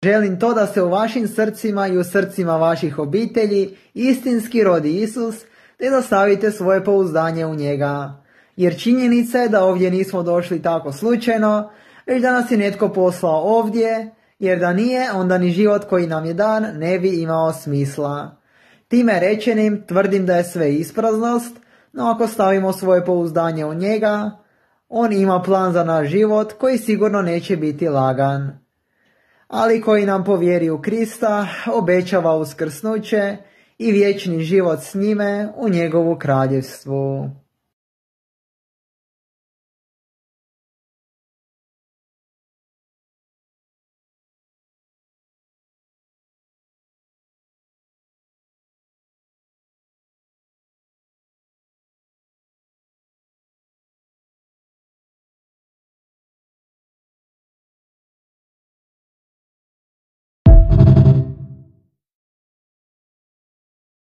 Želim to da se u vašim srcima i u srcima vaših obitelji istinski rodi Isus, te da stavite svoje pouzdanje u njega. Jer činjenica je da ovdje nismo došli tako slučajno, već da nas je netko poslao ovdje, jer da nije, onda ni život koji nam je dan ne bi imao smisla. Time rečenim tvrdim da je sve ispraznost, no ako stavimo svoje pouzdanje u njega, on ima plan za naš život koji sigurno neće biti lagan, ali koji nam po vjeri u Krista obećava uskrsnuće i vječni život s njime u njegovu kraljevstvu.